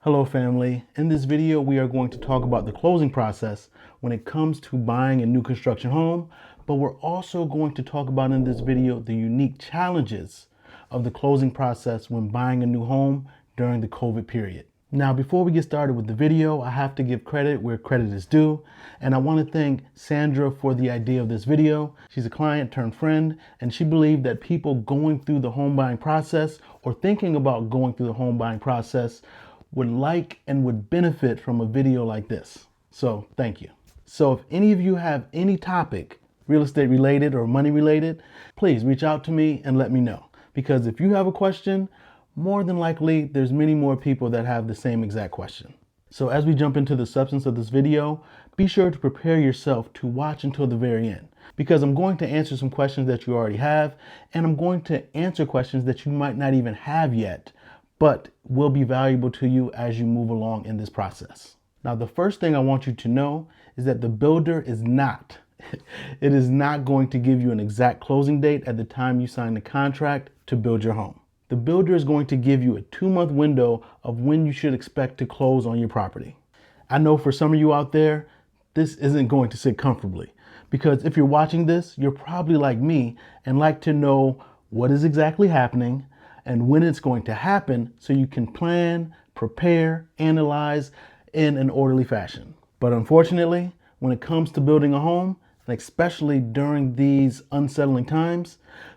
Hello family, in this video we are going to talk about the closing process when it comes to buying a new construction home, but we're also going to talk about in this video the unique challenges of the closing process when buying a new home during the COVID period. Now before we get started with the video, I have to give credit where credit is due, and I want to thank Sandra for the idea of this video. She's a client turned friend, and she believed that people going through the home buying process or thinking about going through the home buying process would like and would benefit from a video like this. So thank you. So if any of you have any topic, real estate related or money related, please reach out to me and let me know. Because if you have a question, more than likely there's many more people that have the same exact question. So as we jump into the substance of this video, be sure to prepare yourself to watch until the very end, because I'm going to answer some questions that you already have, and I'm going to answer questions that you might not even have yet, but will be valuable to you as you move along in this process. Now, the first thing I want you to know is that the builder is not, it is not going to give you an exact closing date at the time you sign the contract to build your home. The builder is going to give you a 2-month window of when you should expect to close on your property. I know for some of you out there, this isn't going to sit comfortably, because if you're watching this, you're probably like me and like to know what is exactly happening and when it's going to happen so you can plan, prepare, analyze in an orderly fashion. But unfortunately, when it comes to building a home, and especially during these unsettling times,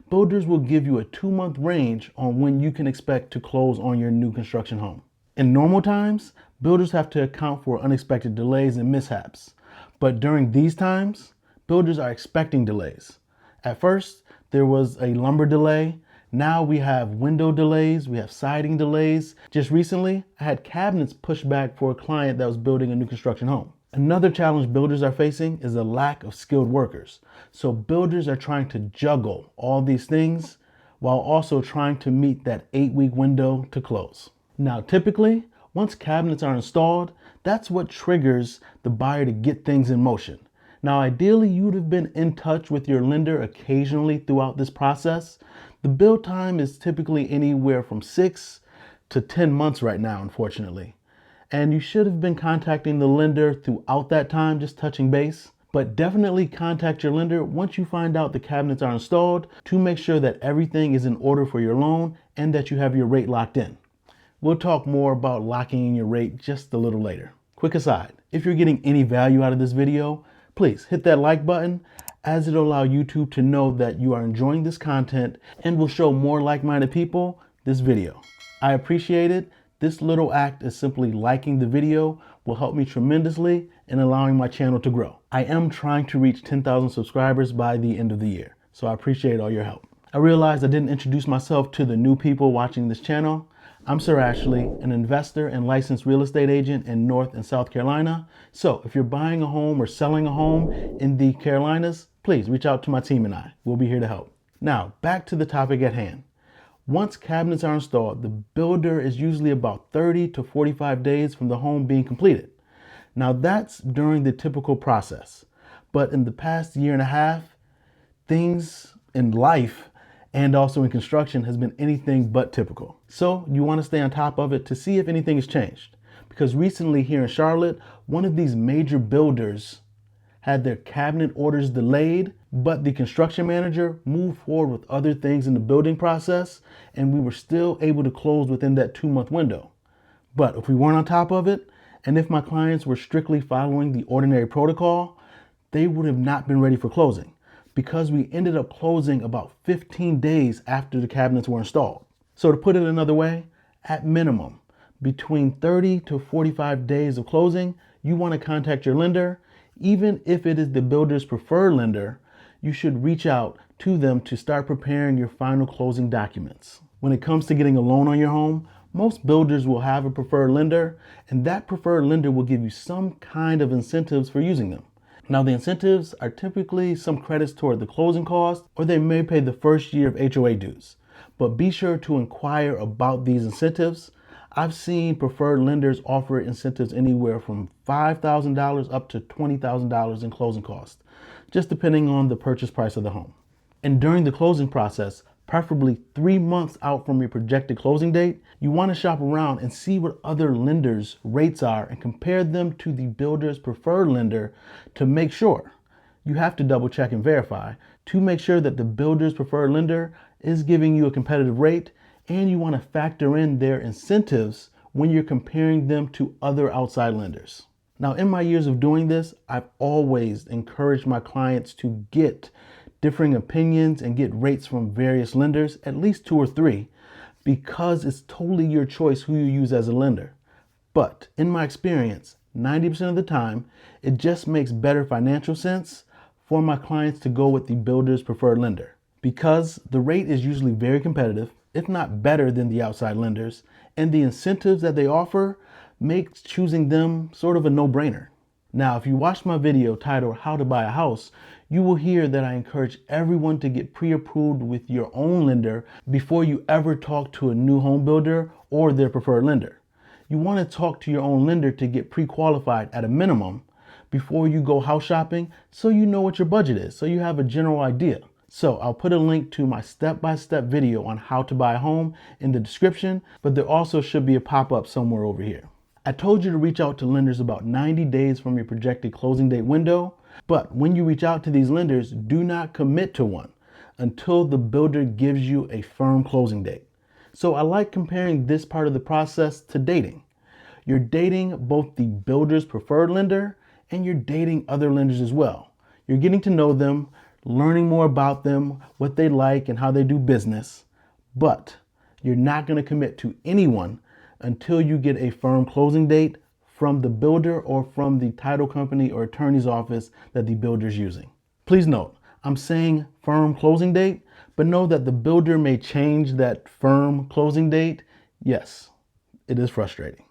builders will give you a 2-month range on when you can expect to close on your new construction home. In normal times, builders have to account for unexpected delays and mishaps. But during these times, builders are expecting delays. At first, there was a lumber delay. Now we have window delays, we have siding delays. Just recently, I had cabinets pushed back for a client that was building a new construction home. Another challenge builders are facing is a lack of skilled workers. So builders are trying to juggle all these things while also trying to meet that 8-week window to close. Now, typically, once cabinets are installed, that's what triggers the buyer to get things in motion. Now, ideally, you would have been in touch with your lender occasionally throughout this process. The build time is typically anywhere from 6 to 10 months right now, unfortunately. And you should have been contacting the lender throughout that time, just touching base. But definitely contact your lender once you find out the cabinets are installed to make sure that everything is in order for your loan and that you have your rate locked in. We'll talk more about locking in your rate just a little later. Quick aside, if you're getting any value out of this video, please hit that like button, as it'll allow YouTube to know that you are enjoying this content and will show more like-minded people this video. I appreciate it. This little act is simply liking the video will help me tremendously in allowing my channel to grow. I am trying to reach 10,000 subscribers by the end of the year, so I appreciate all your help. I realized I didn't introduce myself to the new people watching this channel. I'm Sir Ashley, an investor and licensed real estate agent in North and South Carolina. So if you're buying a home or selling a home in the Carolinas, please reach out to my team and I. We'll be here to help. Now, back to the topic at hand. Once cabinets are installed, the builder is usually about 30 to 45 days from the home being completed. Now that's during the typical process. But in the past year and a half, things in life and also in construction has been anything but typical. So you want to stay on top of it to see if anything has changed. Because recently here in Charlotte, one of these major builders had their cabinet orders delayed, but the construction manager moved forward with other things in the building process, and we were still able to close within that 2-month window. But if we weren't on top of it, and if my clients were strictly following the ordinary protocol, they would have not been ready for closing, because we ended up closing about 15 days after the cabinets were installed. So to put it another way, at minimum, between 30 to 45 days of closing, you want to contact your lender. Even if it is the builder's preferred lender, you should reach out to them to start preparing your final closing documents. When it comes to getting a loan on your home, most builders will have a preferred lender, and that preferred lender will give you some kind of incentives for using them. Now, the incentives are typically some credits toward the closing cost, or they may pay the first year of HOA dues. But be sure to inquire about these incentives. I've seen preferred lenders offer incentives anywhere from $5,000 up to $20,000 in closing costs, just depending on the purchase price of the home. And during the closing process, preferably 3 months out from your projected closing date, you want to shop around and see what other lenders' rates are and compare them to the builder's preferred lender to make sure. You have to double check and verify to make sure that the builder's preferred lender is giving you a competitive rate, and you want to factor in their incentives when you're comparing them to other outside lenders. Now, in my years of doing this, I've always encouraged my clients to get differing opinions and get rates from various lenders, at least 2 or 3, because it's totally your choice who you use as a lender. But in my experience, 90% of the time, it just makes better financial sense for my clients to go with the builder's preferred lender, because the rate is usually very competitive, if not better than the outside lenders, and the incentives that they offer makes choosing them sort of a no-brainer. Now, if you watched my video titled How to Buy a House, you will hear that I encourage everyone to get pre-approved with your own lender before you ever talk to a new home builder or their preferred lender. You want to talk to your own lender to get pre-qualified at a minimum before you go house shopping, so you know what your budget is, so you have a general idea. So I'll put a link to my step-by-step video on how to buy a home in the description, but there also should be a pop-up somewhere over here. I told you to reach out to lenders about 90 days from your projected closing date window, but when you reach out to these lenders, do not commit to one until the builder gives you a firm closing date. So I like comparing this part of the process to dating. You're dating both the builder's preferred lender and you're dating other lenders as well. You're getting to know them, learning more about them, what they like and how they do business, but you're not going to commit to anyone until you get a firm closing date from the builder or from the title company or attorney's office that the builder is using. Please note, I'm saying firm closing date, but know that the builder may change that firm closing date. Yes, it is frustrating.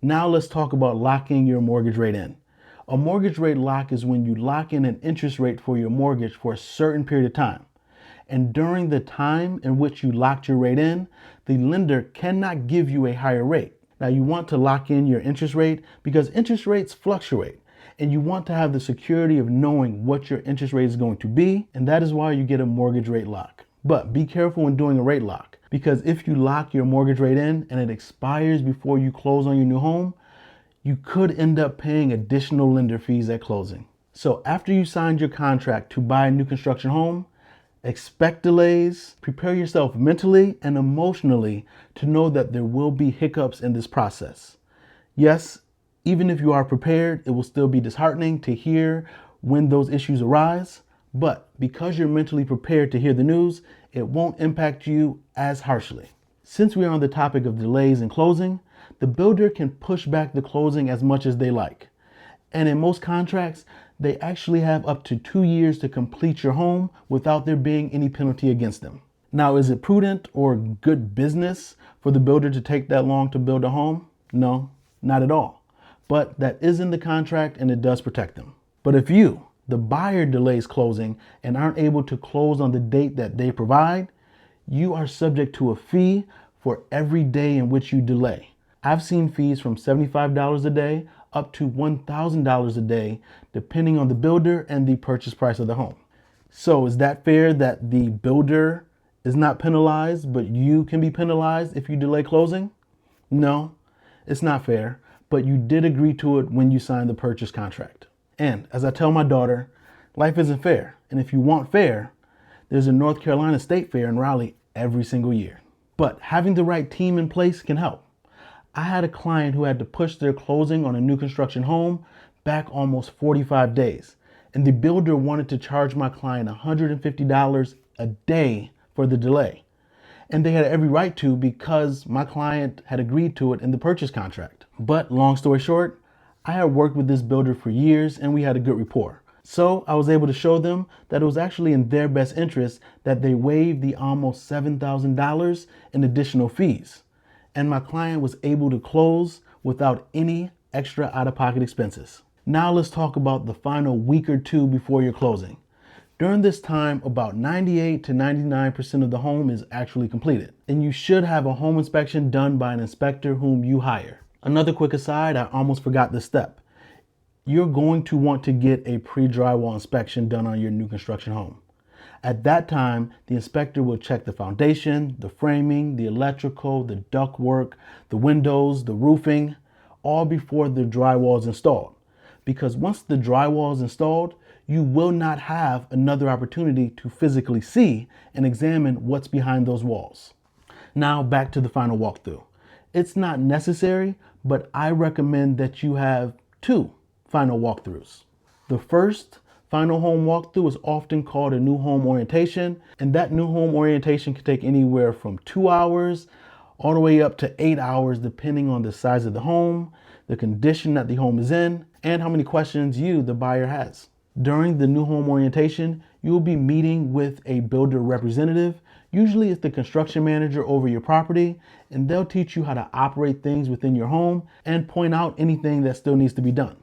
Now let's talk about locking your mortgage rate in. A mortgage rate lock is when you lock in an interest rate for your mortgage for a certain period of time. And during the time in which you locked your rate in, the lender cannot give you a higher rate. Now, you want to lock in your interest rate because interest rates fluctuate, and you want to have the security of knowing what your interest rate is going to be, and that is why you get a mortgage rate lock. But be careful when doing a rate lock, because if you lock your mortgage rate in and it expires before you close on your new home, you could end up paying additional lender fees at closing. So after you signed your contract to buy a new construction home, expect delays, prepare yourself mentally and emotionally to know that there will be hiccups in this process. Yes, even if you are prepared, it will still be disheartening to hear when those issues arise, but because you're mentally prepared to hear the news, it won't impact you as harshly. Since we are on the topic of delays in closing, the builder can push back the closing as much as they like. And in most contracts, they actually have up to 2 years to complete your home without there being any penalty against them. Now, is it prudent or good business for the builder to take that long to build a home? No, not at all. But that is in the contract and it does protect them. But if you, the buyer, delays closing and aren't able to close on the date that they provide, you are subject to a fee for every day in which you delay. I've seen fees from $75 a day up to $1,000 a day, depending on the builder and the purchase price of the home. So is that fair that the builder is not penalized, but you can be penalized if you delay closing? No, it's not fair, but you did agree to it when you signed the purchase contract. And as I tell my daughter, life isn't fair. And if you want fair, there's a North Carolina State Fair in Raleigh every single year. But having the right team in place can help. I had a client who had to push their closing on a new construction home back almost 45 days. And the builder wanted to charge my client $150 a day for the delay. And they had every right to, because my client had agreed to it in the purchase contract. But long story short, I had worked with this builder for years and we had a good rapport. So I was able to show them that it was actually in their best interest that they waived the almost $7,000 in additional fees. And my client was able to close without any extra out-of-pocket expenses. Now let's talk about the final week or two before your closing. During this time, about 98 to 99% of the home is actually completed, and you should have a home inspection done by an inspector whom you hire. Another quick aside, I almost forgot this step. You're going to want to get a pre-drywall inspection done on your new construction home. At that time, the inspector will check the foundation, the framing, the electrical, the ductwork, the windows, the roofing, all before the drywall is installed. Because once the drywall is installed, you will not have another opportunity to physically see and examine what's behind those walls. Now back to the final walkthrough. It's not necessary, but I recommend that you have 2 final walkthroughs. The first final home walkthrough is often called a new home orientation, and that new home orientation can take anywhere from 2 hours all the way up to 8 hours, depending on the size of the home, the condition that the home is in, and how many questions you, the buyer, has. During the new home orientation, you will be meeting with a builder representative. Usually it's the construction manager over your property, and they'll teach you how to operate things within your home and point out anything that still needs to be done.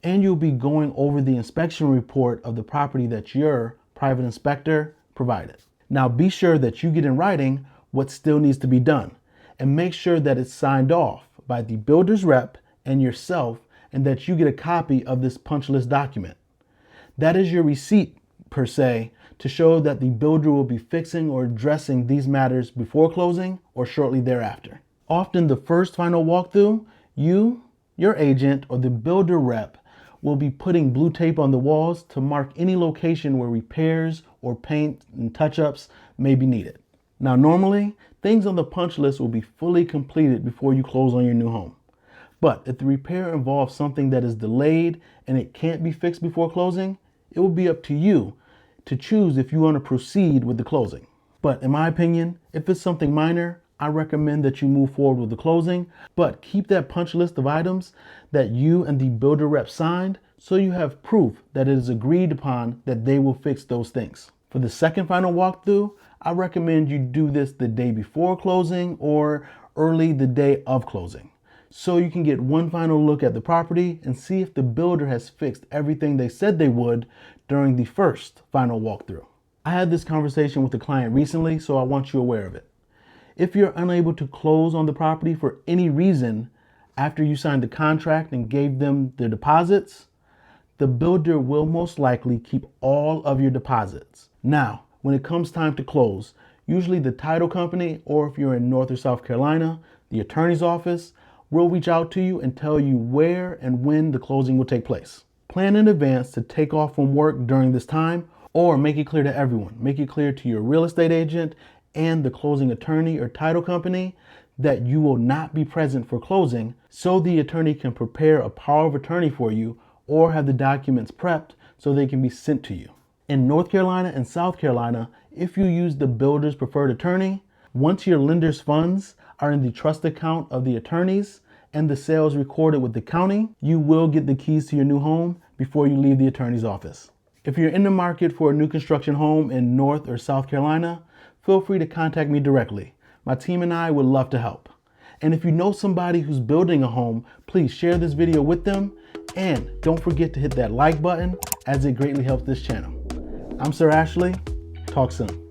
And you'll be going over the inspection report of the property that your private inspector provided. Now be sure that you get in writing what still needs to be done, and make sure that it's signed off by the builder's rep and yourself, and that you get a copy of this punch list document. That is your receipt, per se, to show that the builder will be fixing or addressing these matters before closing or shortly thereafter. Often the first final walkthrough, you, your agent, or the builder rep will be putting blue tape on the walls to mark any location where repairs or paint and touch-ups may be needed. Now normally, things on the punch list will be fully completed before you close on your new home. But if the repair involves something that is delayed and it can't be fixed before closing, it will be up to you to choose if you want to proceed with the closing. But in my opinion, if it's something minor, I recommend that you move forward with the closing, but keep that punch list of items that you and the builder rep signed so you have proof that it is agreed upon that they will fix those things. For the second final walkthrough, I recommend you do this the day before closing or early the day of closing, so you can get one final look at the property and see if the builder has fixed everything they said they would during the first final walkthrough. I had this conversation with a client recently, so I want you aware of it. If you're unable to close on the property for any reason after you signed the contract and gave them their deposits, the builder will most likely keep all of your deposits. Now, when it comes time to close, usually the title company, or if you're in North or South Carolina, the attorney's office will reach out to you and tell you where and when the closing will take place. Plan in advance to take off from work during this time, or make it clear to everyone. Make it clear to your real estate agent and the closing attorney or title company that you will not be present for closing, so the attorney can prepare a power of attorney for you or have the documents prepped so they can be sent to you. In North Carolina and South Carolina, if you use the builder's preferred attorney, once your lender's funds are in the trust account of the attorneys and the sales recorded with the county, you will get the keys to your new home before you leave the attorney's office. If you're in the market for a new construction home in North or South Carolina, feel free to contact me directly. My team and I would love to help. And if you know somebody who's building a home, please share this video with them. And don't forget to hit that like button, as it greatly helps this channel. I'm Sir Ashley. Talk soon.